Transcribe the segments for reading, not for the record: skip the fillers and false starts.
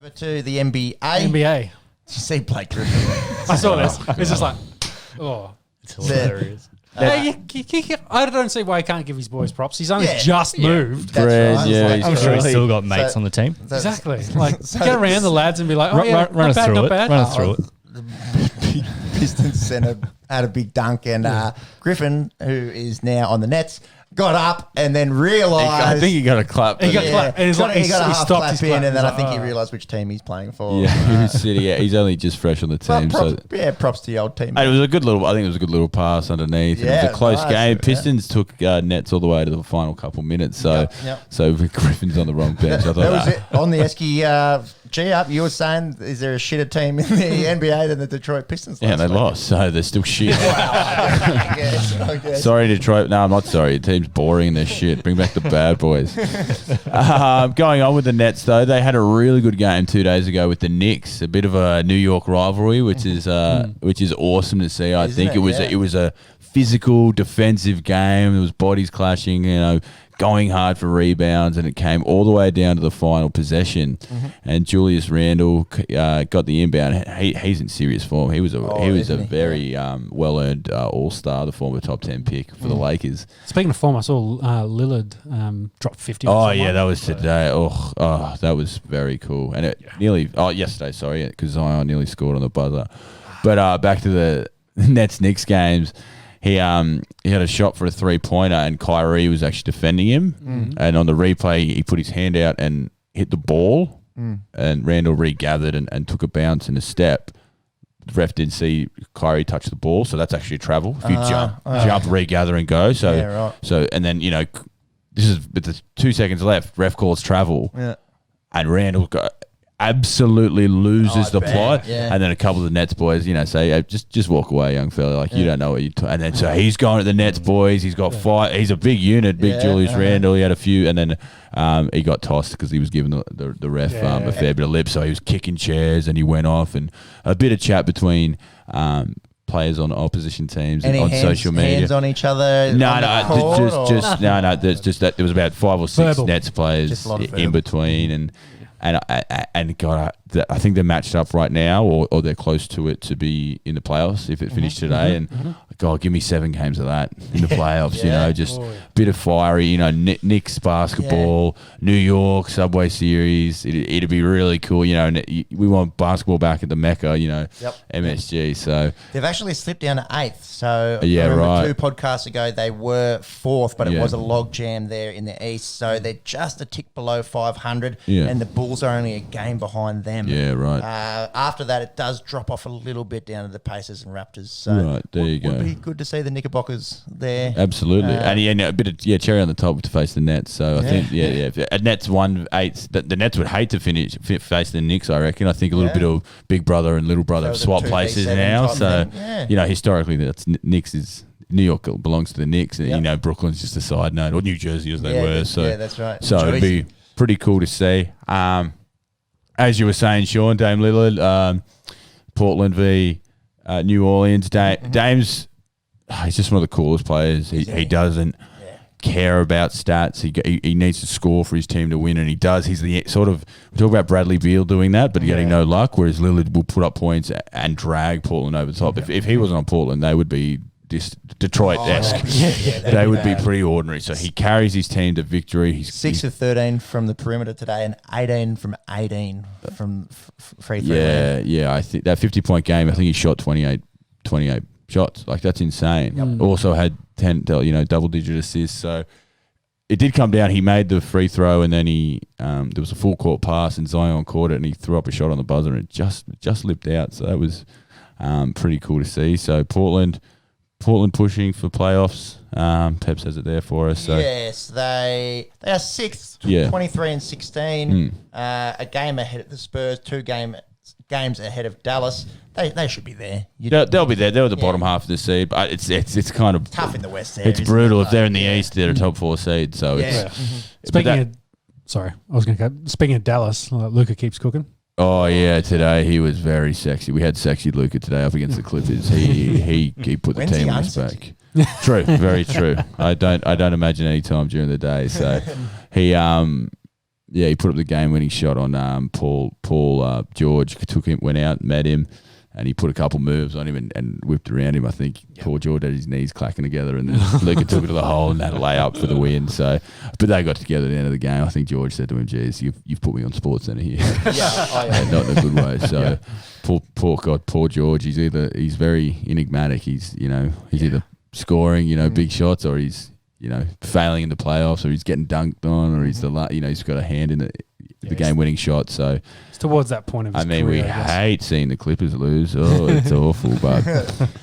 Over to the NBA. NBA. Did you see Blake Griffin? I saw this. It's just like, oh. It's hilarious. I don't see why he can't give his boys props. He's only just moved. That's right. Yeah, It's like, I'm sure he's really- still got mates on the team. Exactly. Like, get around the lads and be like, oh, yeah, Run us through it. Run us through it. Big Pistons centre had a big dunk, and Griffin, who is now on the Nets, got up and then realised. I think he got a clap. He got clapped. And he's like, he got a he half stopped clap his in, clap. and then I He's think like, he oh. realised which team he's playing for. Yeah, he was sitting. Yeah, he's only just fresh on the team. Well, props to the old team. And it was a good little. I think it was a good little pass underneath. Yeah, it was a close nice, game. yeah. Pistons took Nets all the way to the final couple minutes. So, Yep. so Griffin's on the wrong bench. I thought That was it. On the Esky G up, you were saying, is there a shitter team in the NBA than the Detroit Pistons? Yeah, last they week? lost, so they're still shit. I guess. Sorry, Detroit. No, I'm not sorry. The team's boring and they're shit. Bring back the bad boys. Going on with the Nets, though, they had a really good game 2 days ago with the Knicks. A bit of a New York rivalry, which is awesome to see. I Isn't think it? it was Yeah. it was a physical defensive game. There was bodies clashing. Going hard for rebounds, and it came all the way down to the final possession. And Julius Randle got the inbound. He's in serious form. He was a very well earned All Star, the former top 10 pick for the Lakers. Speaking of form, I saw Lillard drop 50. Oh yeah, that was today. Oh, that was very cool. And it yesterday. Sorry, because Zion nearly scored on the buzzer. But back to the Nets Knicks games. He had a shot for a 3-pointer, and Kyrie was actually defending him. And on the replay, he put his hand out and hit the ball, and Randall regathered and took a bounce and a step. The ref didn't see Kyrie touch the ball, so that's actually travel. If you jump, regather, and go. So, Yeah, right. so and then this is with the 2 seconds left. Ref calls travel, and Randall absolutely loses the bet. plot. Yeah. And then a couple of the Nets boys, say, hey, just walk away, young fella. Like, you don't know what you're and then so he's going at the Nets boys. He's got five. He's a big unit, Julius Randle. He had a few, and then he got tossed because he was giving the ref a fair bit of lip. So he was kicking chairs and he went off, and a bit of chat between players on opposition teams and on social media. Hands on each other? No, That's There's just that there was about 5 or 6 Verbal. Nets players Just a lot of in verbal. between, and God, I think they're matched up right now, or they're close to it to be in the playoffs if it finished today. And God, give me 7 games of that in the playoffs. Just bit of fiery. Knicks basketball, New York Subway Series. It'd be really cool. And we want basketball back at the Mecca. MSG. So They've actually slipped down to 8th. So Yeah, remember right. 2 podcasts ago, they were 4th, but it Yeah. was a log jam there in the East. So they're just a tick below 500, Yeah. and the Bulls are only a game behind them. Yeah, right. After that, it does drop off a little bit down to the Pacers and Raptors. So Right, there you go. Would be good to see the Knickerbockers there. Absolutely, and a bit of cherry on the top to face the Nets. So I think if a Nets 1-8, the Nets would hate to face the Knicks. I reckon. I think a little bit of big brother and little brother So the swap 2v7 places now. type So thing. historically, that's Knicks is New York belongs to the Knicks, and Brooklyn's just a side note, or New Jersey as they were. So that's right. So it'd be pretty cool to see. As you were saying, Sean, Dame Lillard, Portland v New Orleans. Dame's he's just one of the coolest players. He doesn't care about stats. He needs to score for his team to win, and he does. He's the sort of, we talk about Bradley Beal doing that, but getting no luck, whereas Lillard will put up points and drag Portland over the top. If he wasn't on Portland, they would be Detroit-esque. They would be pretty ordinary. So he carries his team to victory. He's 6 of 13 from the perimeter today, and 18 from 18 from free throw. Yeah. I think that 50-point game, I think he shot 28 shots. Like, that's insane. Also had 10, double-digit assists. So it did come down. He made the free throw, and then there was a full court pass, and Zion caught it, and he threw up a shot on the buzzer, and it just lipped out. So that was pretty cool to see. So Portland pushing for playoffs. Peps has it there for us. So. Yes, they are 6th, 23 and 16. A game ahead of the Spurs, 2 games ahead of Dallas. They should be there. They'll be there. They're the bottom half of the seed, but it's kind of tough in the West there. It's brutal. If they're in the East, they're a top 4 seed. So Speaking of Dallas, Luka keeps cooking. Oh yeah, today he was very sexy. We had sexy Luka today up against the Clippers. He put the When's team he on his unsexy? back. True, very true. I don't imagine any time during the day. So he he put up the game-winning shot on Paul George. Went out, met him, and he put a couple moves on him and whipped around him. I think Paul George had his knees clacking together, and then Luka took it to the hole and had a layup for the win. So, but they got together at the end of the game. I think George said to him, "Geez, you've put me on SportsCenter here." Not in a good way. So, Paul George, he's very enigmatic. He's either scoring big shots, or he's failing in the playoffs, or he's getting dunked on, or he's he's got a hand in the game-winning shot. So it's towards that point of his career, we hate seeing the Clippers lose. Oh, it's awful. But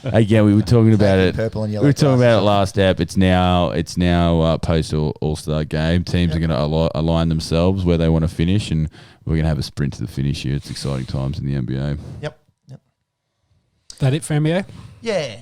again, we were talking about it. We were talking about it last ep. It's now post All-Star game. Teams are going to align themselves where they want to finish, and we're going to have a sprint to the finish here. It's exciting times in the NBA. Yep. That it for NBA? Yeah.